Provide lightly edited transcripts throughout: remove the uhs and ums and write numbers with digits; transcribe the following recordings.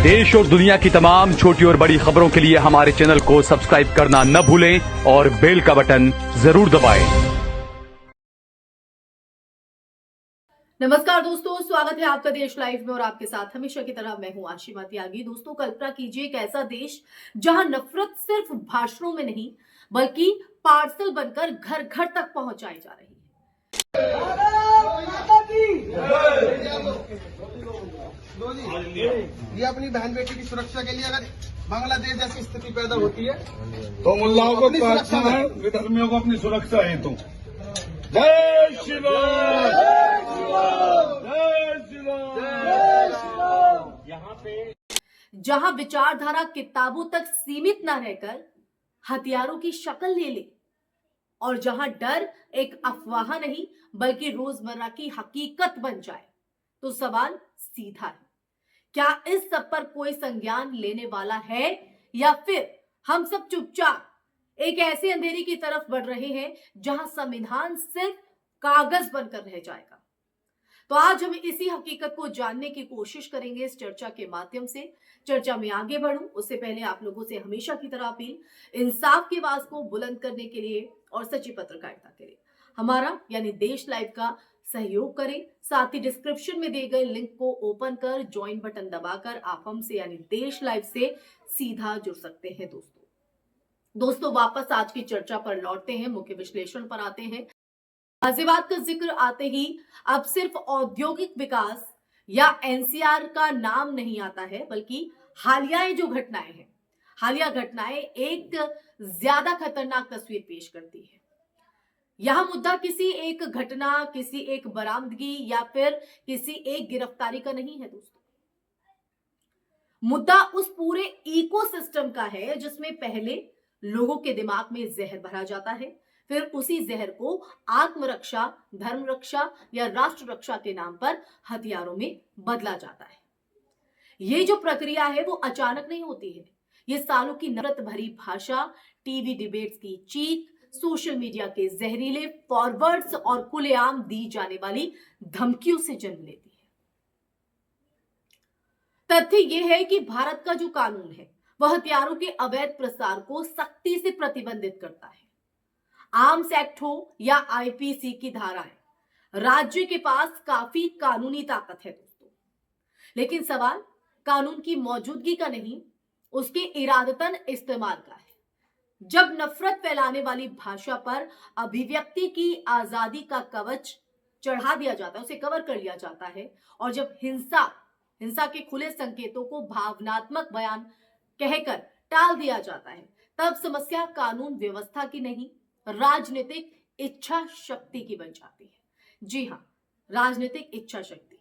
देश और दुनिया की तमाम छोटी और बड़ी खबरों के लिए हमारे चैनल को सब्सक्राइब करना न भूलें और बेल का बटन जरूर दबाएं। नमस्कार दोस्तों, स्वागत है आपका देश लाइव में और आपके साथ हमेशा की तरह मैं हूं आशिमा त्यागी। दोस्तों, कल्पना कीजिए एक ऐसा देश जहां नफरत सिर्फ भाषणों में नहीं बल्कि पार्सल बनकर घर घर तक पहुंचाई जा रही है। ये अपनी बहन बेटी की सुरक्षा के लिए अगर बांग्लादेश जैसी स्थिति पैदा होती है तो मुल्लाओं को प्रार्थना है, विधर्मियों को अपनी सुरक्षा हेतु जय श्री राम, जय श्री राम, जय श्री राम। यहाँ पे जहां विचारधारा किताबों तक सीमित न रहकर हथियारों की शक्ल ले ले और जहां डर एक अफवाह नहीं बल्कि रोजमर्रा की हकीकत बन जाए, तो सवाल सीधा है, क्या इस सब पर कोई संज्ञान लेने वाला है या फिर हम सब चुपचाप एक ऐसे अंधेरे की तरफ बढ़ रहे हैं जहां संविधान सिर्फ कागज बनकर रह जाएगा। तो आज हम इसी हकीकत को जानने की कोशिश करेंगे इस चर्चा के माध्यम से। चर्चा में आगे बढ़ूं उससे पहले आप लोगों से हमेशा की तरह अपील, इंसाफ की आवाज को बुलंद करने के लिए और सच्ची पत्रकारिता के लिए हमारा यानी देश लाइव का सहयोग करें। साथ ही डिस्क्रिप्शन में दिए गए लिंक को ओपन कर ज्वाइन बटन दबाकर आप हमसे यानी देश लाइव से सीधा जुड़ सकते हैं। दोस्तों वापस आज की चर्चा पर लौटते हैं, मुख्य विश्लेषण पर आते हैं। गाजियाबाद का जिक्र आते ही अब सिर्फ औद्योगिक विकास या एनसीआर का नाम नहीं आता है बल्कि हालिया जो घटनाएं हैं, हालिया घटनाएं एक ज्यादा खतरनाक तस्वीर पेश करती है। यह मुद्दा किसी एक घटना, किसी एक बरामदगी या फिर किसी एक गिरफ्तारी का नहीं है दोस्तों। मुद्दा उस पूरे इकोसिस्टम का है जिसमें पहले लोगों के दिमाग में जहर भरा जाता है, फिर उसी जहर को आत्मरक्षा, धर्म रक्षा या राष्ट्र रक्षा के नाम पर हथियारों में बदला जाता है। ये जो प्रक्रिया है वो अचानक नहीं होती है। ये सालों की नफरत भरी भाषा, टीवी डिबेट्स की चीख, सोशल मीडिया के जहरीले फॉरवर्ड्स और खुलेआम दी जाने वाली धमकियों से जन्म लेती है। तथ्य यह है कि भारत का जो कानून है वह हथियारों के अवैध प्रसार को सख्ती से प्रतिबंधित करता है। आर्म्स एक्ट हो या आईपीसी की धाराएं, राज्य के पास काफी कानूनी ताकत है दोस्तों। लेकिन सवाल कानून की मौजूदगी का नहीं, उसके इरादतन इस्तेमाल का है। जब नफरत फैलाने वाली भाषा पर अभिव्यक्ति की आजादी का कवच चढ़ा दिया जाता है, उसे कवर कर लिया जाता है, और जब हिंसा के खुले संकेतों को भावनात्मक बयान कहकर टाल दिया जाता है, तब समस्या कानून व्यवस्था की नहीं, राजनीतिक इच्छा शक्ति की बन जाती है। जी हां, राजनीतिक इच्छा शक्ति,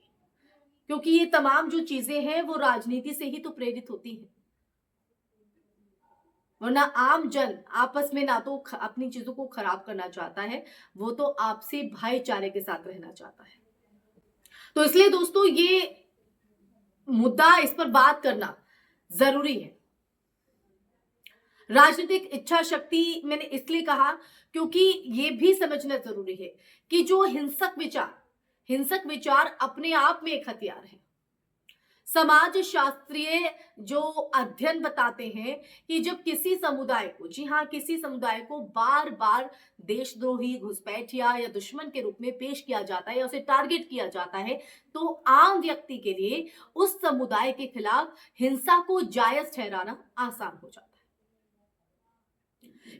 क्योंकि ये तमाम जो चीजें हैं वो राजनीति से ही तो प्रेरित होती हैं। वरना आम जन आपस में ना तो अपनी चीजों को खराब करना चाहता है, वो तो आपसी भाईचारे के साथ रहना चाहता है। तो इसलिए दोस्तों ये मुद्दा, इस पर बात करना जरूरी है। राजनीतिक इच्छा शक्ति मैंने इसलिए कहा क्योंकि यह भी समझना जरूरी है कि जो हिंसक विचार अपने आप में एक हथियार है। समाज शास्त्रीय जो अध्ययन बताते हैं कि जब किसी समुदाय को, जी हां, किसी समुदाय को बार बार देशद्रोही, घुसपैठिया या दुश्मन के रूप में पेश किया जाता है या उसे टारगेट किया जाता है, तो आम व्यक्ति के लिए उस समुदाय के खिलाफ हिंसा को जायज ठहराना आसान हो जाता है।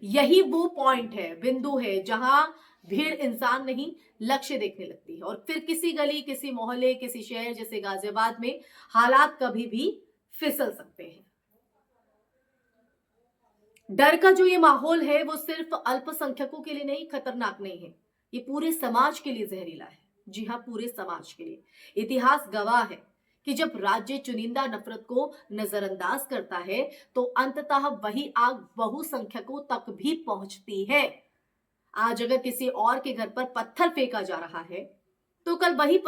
यही वो पॉइंट है, बिंदु है, जहां भीड़ इंसान नहीं लक्ष्य देखने लगती है। और फिर किसी गली, किसी मोहल्ले, किसी शहर जैसे गाजियाबाद में हालात कभी भी फिसल सकते हैं। डर का जो ये माहौल है वो सिर्फ अल्पसंख्यकों के लिए नहीं, खतरनाक नहीं है, ये पूरे समाज के लिए जहरीला है। जी हां, पूरे समाज के लिए। इतिहास गवाह है कि जब राज्य चुनिंदा नफरत को नजरअंदाज करता है तो अंततः वही आग बहुसंख्यकों तक भी पहुंचती है। आज अगर किसी और के घर पर पत्थर फेंका जा रहा है तो कल वही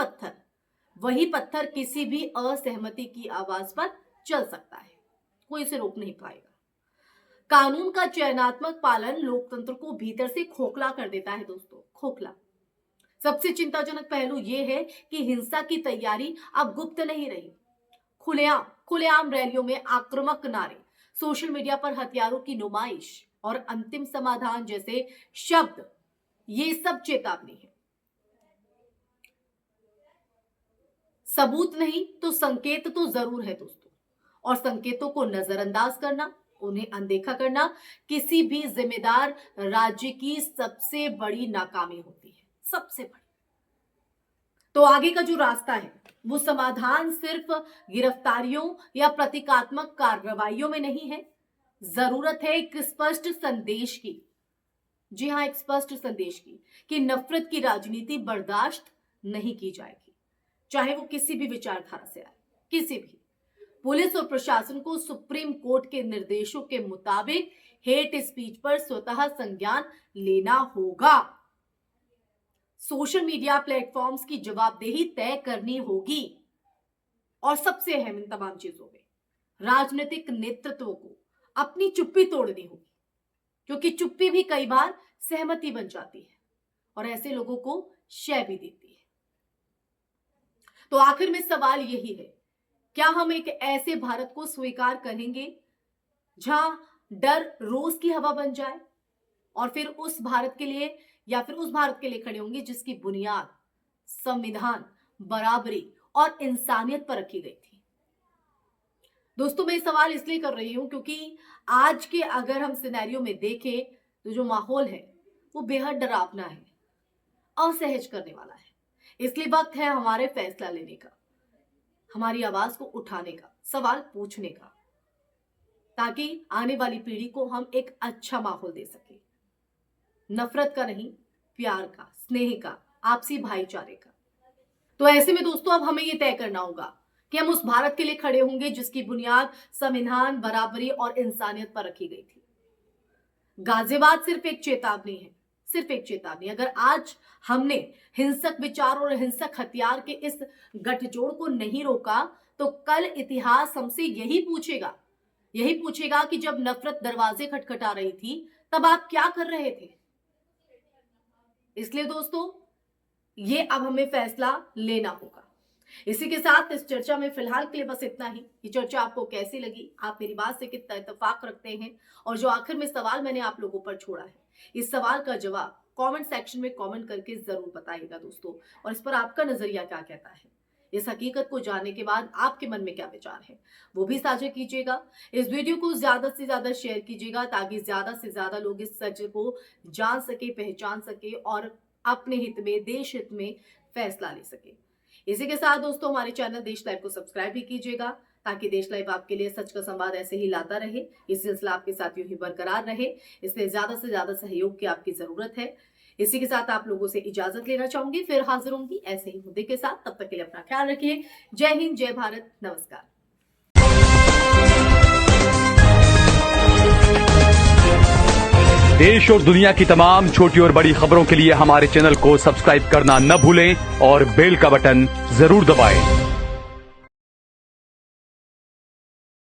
पत्थर किसी भी असहमति की आवाज पर चल सकता है, कोई इसे रोक नहीं पाएगा। कानून का चयनात्मक पालन लोकतंत्र को भीतर से खोखला कर देता है दोस्तों, खोखला। सबसे चिंताजनक पहलू यह है कि हिंसा की तैयारी अब गुप्त नहीं रही, खुलेआम रैलियों में आक्रामक नारे, सोशल मीडिया पर हथियारों की नुमाइश और अंतिम समाधान जैसे शब्द, ये सब चेतावनी है। सबूत नहीं तो संकेत तो जरूर है दोस्तों, और संकेतों को नजरअंदाज करना, उन्हें अनदेखा करना किसी भी जिम्मेदार राज्य की सबसे बड़ी नाकामी होती है, सबसे बड़ी। तो आगे का जो रास्ता है वो समाधान सिर्फ गिरफ्तारियों या प्रतीकात्मक कार्रवाइयों में नहीं है। जरूरत है एक स्पष्ट संदेश की, जी हां, एक स्पष्ट संदेश की कि नफरत की राजनीति बर्दाश्त नहीं की जाएगी, चाहे वो किसी भी विचारधारा से आए, किसी भी। पुलिस और प्रशासन को सुप्रीम कोर्ट के निर्देशों के मुताबिक हेट स्पीच पर स्वतः संज्ञान लेना होगा। सोशल मीडिया प्लेटफॉर्म्स की जवाबदेही तय करनी होगी, और सबसे अहम इन तमाम चीजों में राजनीतिक नेतृत्व को अपनी चुप्पी तोड़नी होगी, क्योंकि चुप्पी भी कई बार सहमति बन जाती है और ऐसे लोगों को शय भी देती है। तो आखिर में सवाल यही है, क्या हम एक ऐसे भारत को स्वीकार करेंगे जहां डर रोज की हवा बन जाए, और फिर उस भारत के लिए खड़े होंगे जिसकी बुनियाद संविधान, बराबरी और इंसानियत पर रखी गई थी। दोस्तों, मैं सवाल इसलिए कर रही हूं क्योंकि आज के अगर हम सिनेरियो में देखें तो जो माहौल है वो बेहद डरावना है, असहज करने वाला है। इसलिए वक्त है हमारे फैसला लेने का, हमारी आवाज को उठाने का, सवाल पूछने का, ताकि आने वाली पीढ़ी को हम एक अच्छा माहौल दे सके, नफरत का नहीं, प्यार का, स्नेह का, आपसी भाईचारे का। तो ऐसे में दोस्तों अब हमें यह तय करना होगा कि हम उस भारत के लिए खड़े होंगे जिसकी बुनियाद संविधान, बराबरी और इंसानियत पर रखी गई थी। गाजियाबाद सिर्फ एक चेतावनी है, सिर्फ एक चेतावनी। अगर आज हमने हिंसक विचार और हिंसक हथियार के इस गठजोड़ को नहीं रोका तो कल इतिहास हमसे यही पूछेगा कि जब नफरत दरवाजे खटखटा रही थी तब आप क्या कर रहे थे। इसलिए दोस्तों ये अब हमें फैसला लेना होगा। इसी के साथ इस चर्चा में फिलहाल के लिए बस इतना ही। ये चर्चा आपको कैसी लगी, आप मेरी बात से कितना इत्तेफाक रखते हैं, और जो आखिर में सवाल मैंने आप लोगों पर छोड़ा है, इस सवाल का जवाब कमेंट सेक्शन में कमेंट करके जरूर बताइएगा दोस्तों, और इस पर आपका नजरिया क्या कहता है। इस हकीकत को जानने के बाद आपके मन में क्या विचार है वो भी साझा कीजिएगा। इस वीडियो को ज्यादा से ज्यादा शेयर कीजिएगा ताकि ज्यादा से ज्यादा लोग इस सच को जान सके, पहचान सके और अपने हित में, देश हित में फैसला ले सके। इसी के साथ दोस्तों हमारे चैनल देश लाइव को सब्सक्राइब भी कीजिएगा ताकि देश लाइव आपके लिए सच का संवाद ऐसे ही लाता रहे, ये सिलसिला आपके साथ यूं ही बरकरार रहे। इसलिए ज्यादा से ज्यादा सहयोग की आपकी जरूरत है। इसी के साथ आप लोगों से इजाजत लेना चाहूंगी, फिर हाजिर होंगी ऐसे ही मुद्दे के साथ। तब तक के लिए अपना ख्याल रखिए। जय हिंद, जय भारत, नमस्कार। देश और दुनिया की तमाम छोटी और बड़ी खबरों के लिए हमारे चैनल को सब्सक्राइब करना न भूलें और बेल का बटन जरूर दबाएं।